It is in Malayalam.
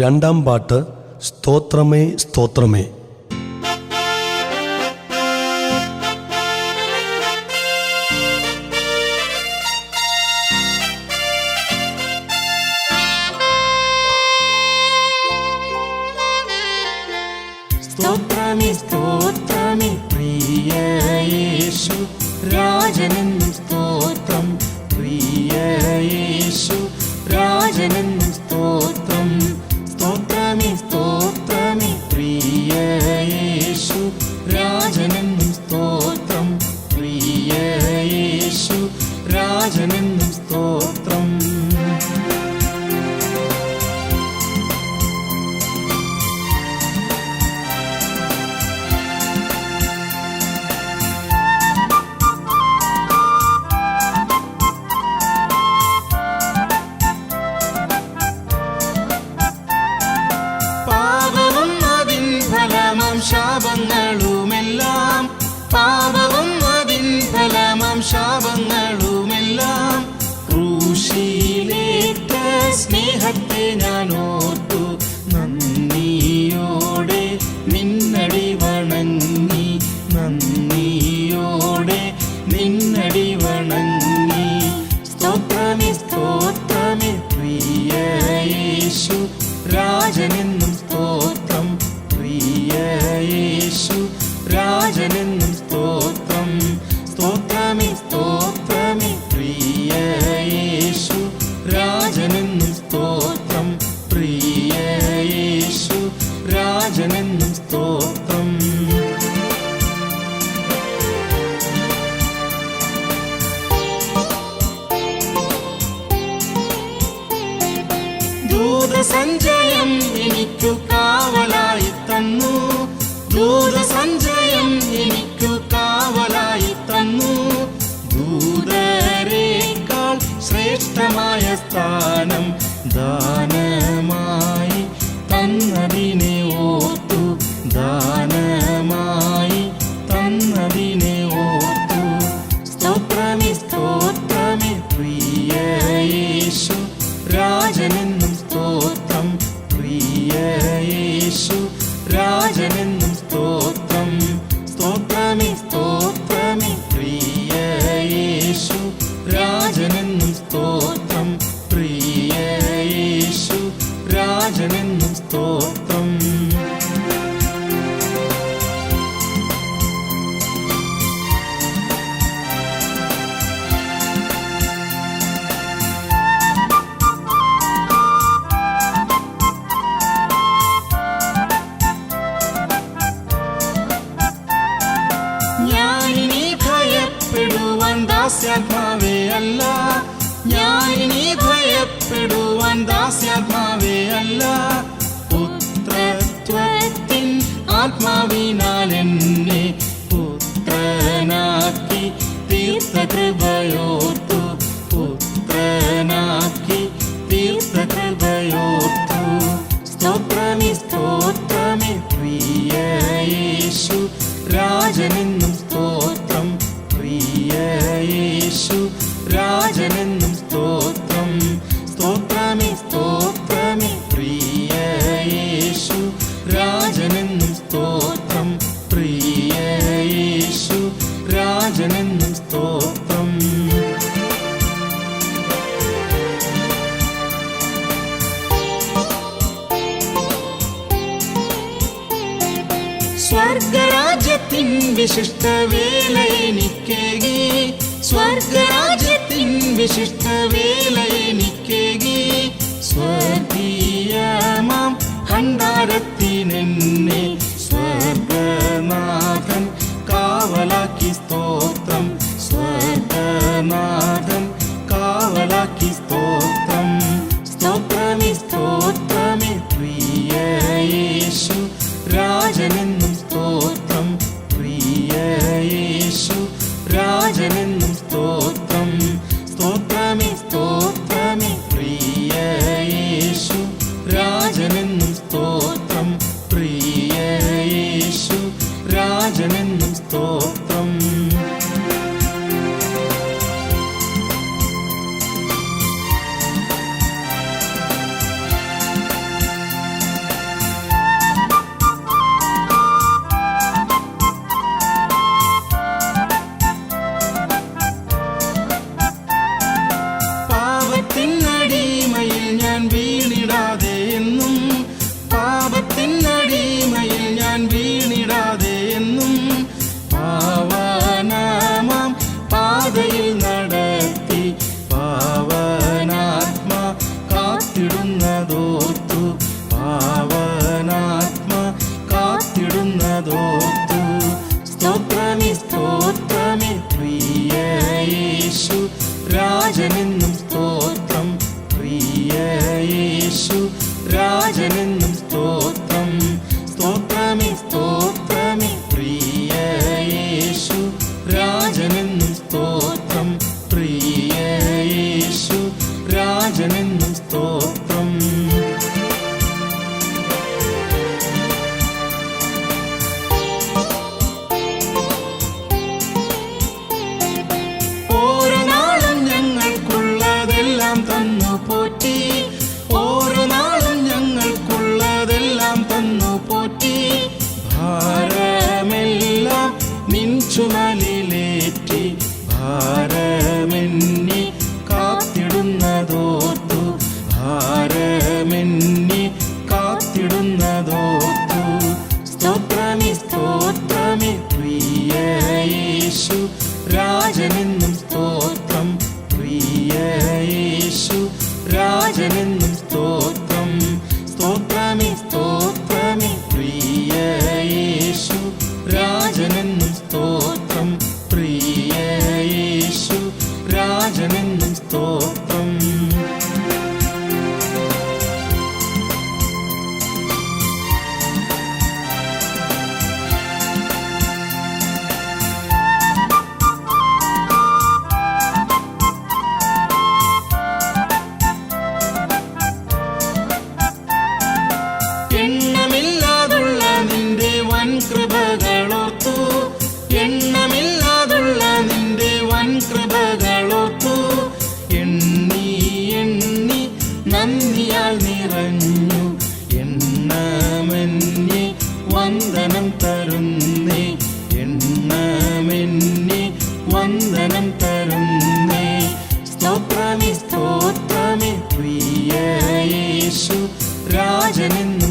രണ്ടാം പാട്ട് സ്തോത്രമേ സ്തോത്രമേ. സ്തോത്രമേ സ്തോത്രമേ പ്രിയ യേശു രാജനെന്നും സ്തോത്രം, പ്രിയ യേശു രാജനെന്നും സ്തോത്രം. സ്തോത്രമേ സ്തോത്രമേ പ്രിയ യേശു രാജനെന്നും സ്തോത്രം, പ്രിയ യേശു രാജനെന്നും സ്തോത്രം. ശാപങ്ങളുമെല്ലാം പാപവും അതിൻ ഫലമാം ശാപങ്ങളുമെല്ലാം ക്രൂശിലേറ്റ സ്നേഹത്തെ ഞാൻ ഓർത്തു നന്ദിയോടെ നിന്നടി വണങ്ങി, നന്ദിയോടെ നിന്നടി വണങ്ങി. സ്തോത്രമേ സ്തോത്രമേ പ്രിയ യേശു രാജനെന്നും സ്തോത്രം, പ്രിയ യേശു രാജനെന്നും സ്തോത്രം. സ്തോത്രമേ സ്തോത്രമേ പ്രിയ യേശു രാജനെന്നും സ്തോത്രം, പ്രിയ യേശു രാജനെന്നും സ്തോത്രം. ദൂതസഞ്ചയം എനിക്കു കാവലായി തന്നു, ദൂതസഞ്ചയം എനിക്കു കാവലായി തന്നു. ദൂതരേക്കാൾ ശ്രേഷ്ഠമായ സ്ഥാനം ദാനമായി തന്നതിനെ ഓർത്തു, ദാനമായി തന്നതിനെ ഓർത്തു. സ്തോത്രമേ സ്തോത്രമേ പ്രിയ യേശു രാജനെന്നും സ്തോത്രം, പ്രിയ യേശു രാജനെന്നും സ്തോത്രം. സ്തോത്രമേ സ്തോത്രമേ പ്രിയ യേശു രാജനെന്നും സ്തോത്രം, പ്രിയ യേശു രാജനെന്നും സ്തോത്രം. ദാസ്യാത്മാവേ അല്ല, ഞാനിനി ഭയപ്പെടുവാൻ ദാസ്യാത്മാവേ അല്ല. പുത്രത്വത്തിൻ ആത്മാവിനാൽ എന്നെ പുത്രനാക്കി തീർത്ത കൃപയോർത്തു, പുത്രനാക്കി തീർത്ത കൃപയോർത്തു. സ്തോത്രമേ സ്തോത്രമേ പ്രിയ യേശു രാജനെന്നും സ്തോത്രം, പ്രിയ യേശു രാജനെന്നും സ്തോത്രം. സ്തോത്രമേ സ്തോത്രമേ പ്രിയ യേശു രാജനെന്നും സ്തോത്രം, പ്രിയ യേശു രാജനെന്നും സ്തോത്രം. സ്വർഗരാജ്യത്തിൻ വിശിഷ്ട വേല എനിക്കേകി, സ്വർഗരാജ്യത്തിൻ വിശിഷ്ട വേല എനിക്കേകി. സ്വർഗീയമാം ഭണ്ഡാരത്തിനെന്നെ സ്വർഗനാഥൻ കാവലാക്കി സ്തോത്രം, സ്വർഗനാഥൻ കാവലാക്കി സ്തോത്രം. സ്തോത്രമേ സ്തോത്രമേ പ്രിയ യേശു രാജനെന്നും സ്തോത്രം, പ്രിയ യേശു രാജനെന്നും സ്തോത്രം. സ്തോത്രമേ സ്തോത്രമേ പ്രിയ യേശു രാജനെന്നും സ്തോത്രം, രാജനെന്നും സ്തോത്രം. സ്തോത്രമേ സ്തോത്രമേ പ്രിയ യേശു രാജനെന്നും സ്തോത്രം. പ്രിയ യേശു രാജനെന്നും സ്തോത്രം. ഓരോ നാളും ഞങ്ങൾക്കുള്ളതെല്ലാം തന്നു പോറ്റി. ഓരോ നാളും ഞങ്ങൾക്കുള്ളതെല്ലാം തന്നു പോറ്റി. ഭാരമെല്ലാം നിൻ ചുമലിലേറ്റി. ഭാരമെന്നി കാത്തിടുന്നതോർത്തു. ഭാരമെന്നി കാത്തിടുന്നതോർത്തു. സ്തോത്രമേ സ്തോത്രമേ പ്രിയ യേശു രാജനെന്നും സ്തോത്രം. പ്രിയ യേശു രാജനെന്നും സ്തോത്രം. സ്തോത്രമേ സ്തോത്രമേ പ്രിയ യേശു രാജനെന്നും സ്തോത്രം. പ്രിയ യേശു രാജനെന്നും സ്തോത്രം. എണ്ണമില്ലാതുള്ള നിന്റെ വൻ കൃപകളോർത്തു. എണ്ണമില്ലാതുള്ള നിന്റെ വൻ കൃപകളോർത്തു. എണ്ണി എണ്ണി നന്ദിയാൽ നിറഞ്ഞു. എണ്ണമെന്നി വന്ദനം തരുന്നേ. എണ്ണമെന്നി വന്ദനം തരുന്നേ. സ്തോത്രമേ സ്തോത്രമേ പ്രിയ യേശു രാജനെന്നും